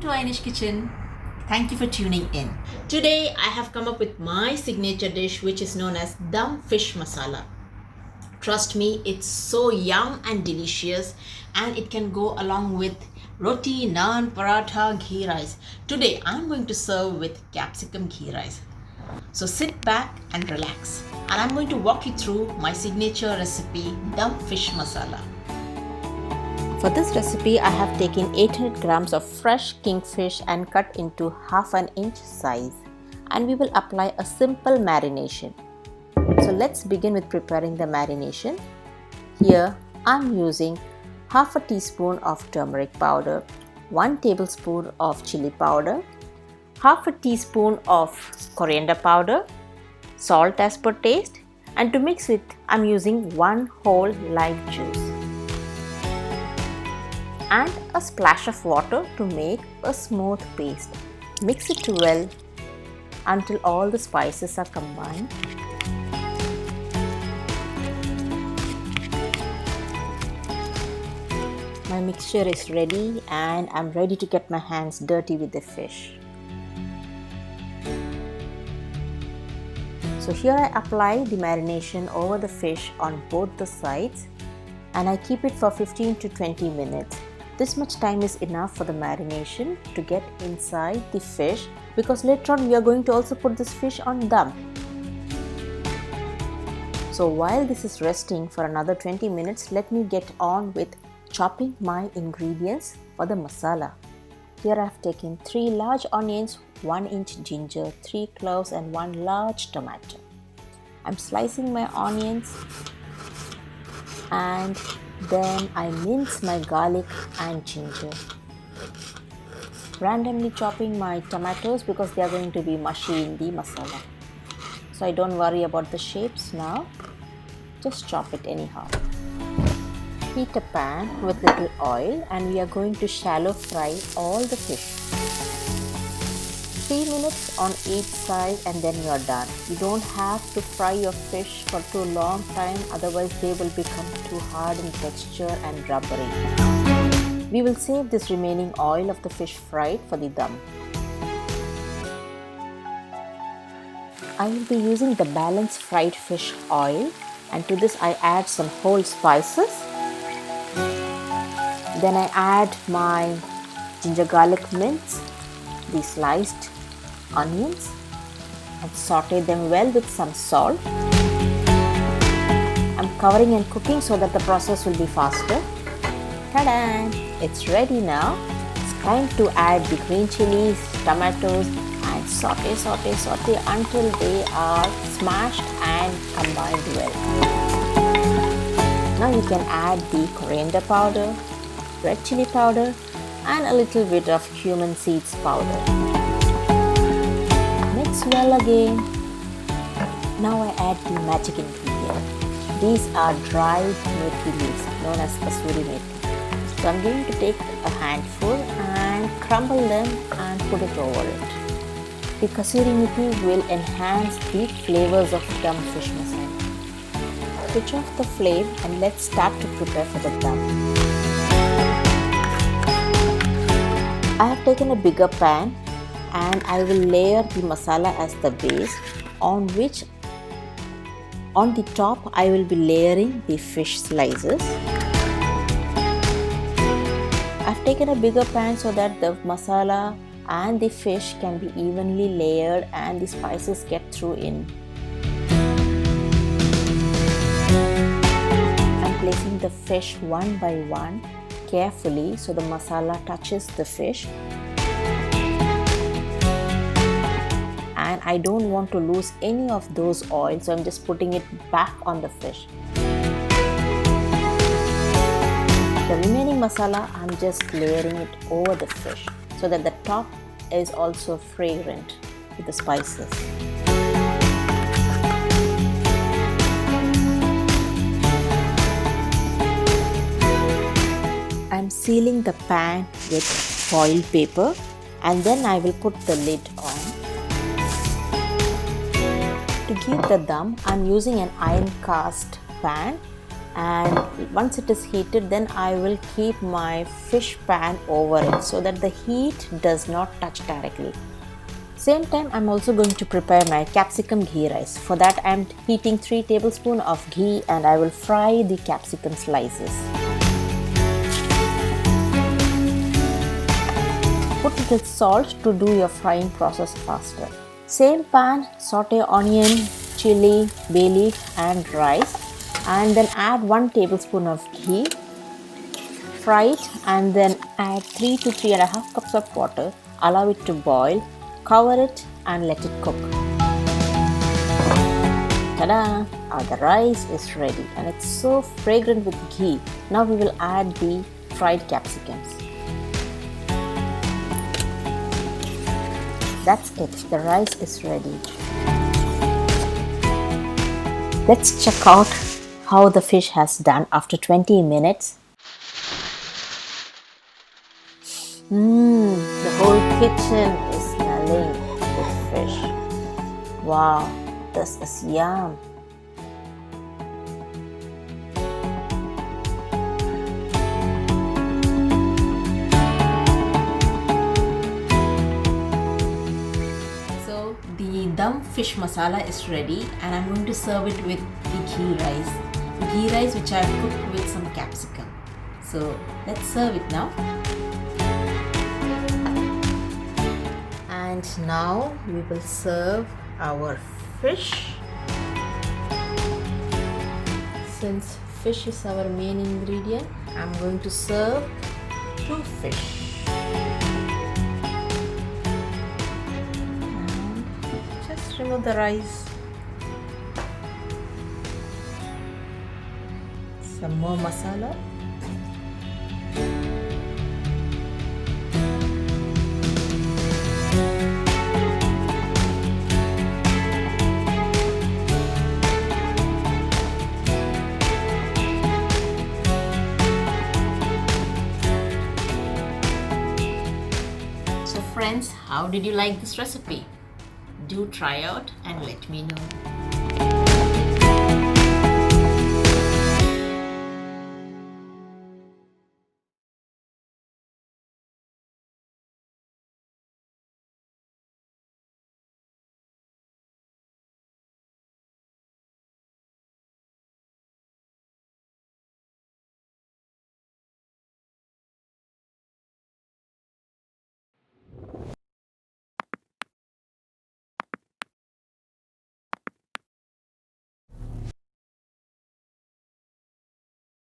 to Inishkitchen. Thank you for tuning in. Today I have come up with my signature dish which is known as Dum Fish Masala. Trust me, it's so yum and delicious and it can go along with roti, naan, paratha, ghee rice. Today I'm going to serve with capsicum ghee rice. So sit back and relax and I'm going to walk you through my signature recipe Dum Fish Masala. For this recipe, I have taken 800 grams of fresh kingfish and cut into half an inch size. And we will apply a simple marination. So let's begin with preparing the marination. Here, I'm using half a teaspoon of turmeric powder, 1 tablespoon of chili powder, half a teaspoon of coriander powder, salt as per taste, and to mix it, I'm using 1 whole lime juice. And a splash of water to make a smooth paste. Mix it well until all the spices are combined. My mixture is ready and I'm ready to get my hands dirty with the fish. So here I apply the marination over the fish on both the sides and I keep it for 15 to 20 minutes. This much time is enough for the marination to get inside the fish because later on we are going to also put this fish on dum. So while this is resting for another 20 minutes, let me get on with chopping my ingredients for the masala. Here I have taken 3 large onions, 1 inch ginger, 3 cloves and 1 large tomato. I'm slicing my onions and then I mince my garlic and ginger. Randomly chopping my tomatoes because they are going to be mushy in the masala. So I don't worry about the shapes now. Just chop it anyhow. Heat a pan with little oil and we are going to shallow fry all the fish. 3 minutes on each side and then you are done. You don't have to fry your fish for too long time, otherwise they will become too hard in texture and rubbery. We will save this remaining oil of the fish fried for the dum. I will be using the balanced fried fish oil and to this I add some whole spices. Then I add my ginger garlic mince, the sliced onions and saute them well with some salt. I'm covering and cooking so that the process will be faster. Ta-da! It's ready now. It's time to add the green chilies, tomatoes and saute until they are smashed and combined well. Now you can add the coriander powder, red chili powder and a little bit of cumin seeds powder. Mix well again. Now I add the magic ingredient. These are dried methi leaves known as kasuri methi. So I'm going to take a handful and crumble them and put it over it. The kasuri methi will enhance the flavors of dum fish masala. Switch off the flame and let's start to prepare for the dum. I have taken a bigger pan and I will layer the masala as the base on which on the top I will be layering the fish slices. I've taken a bigger pan so that the masala and the fish can be evenly layered and the spices get through in. I'm placing the fish one by one carefully so the masala touches the fish. And I don't want to lose any of those oils, so I'm just putting it back on the fish. The remaining masala, I'm just layering it over the fish so that the top is also fragrant with the spices. I'm sealing the pan with foil paper and then I will put the lid on. To give the dum, I'm using an iron cast pan and once it is heated, then I will keep my fish pan over it so that the heat does not touch directly. Same time, I'm also going to prepare my capsicum ghee rice. For that, I'm heating 3 tablespoons of ghee and I will fry the capsicum slices. Put little salt to do your frying process faster. Same pan, saute onion, chili, bay leaf and rice, and then add 1 tablespoon of ghee. Fry it and then add 3 to 3.5 cups of water. Allow it to boil. Cover it and let it cook. Ta-da! The rice is ready and it's so fragrant with ghee. Now we will add the fried capsicums. That's it. The rice is ready. Let's check out how the fish has done after 20 minutes. The whole kitchen is smelling with fish. Wow, this is yum. So the dum fish masala is ready and I'm going to serve it with the ghee rice. The ghee rice which I've cooked with some capsicum. So let's serve it now. And now we will serve our fish. Since fish is our main ingredient, I'm going to serve 2 fish. And just remove the rice. Some more masala. So friends, how did you like this recipe? Do try out and let me know.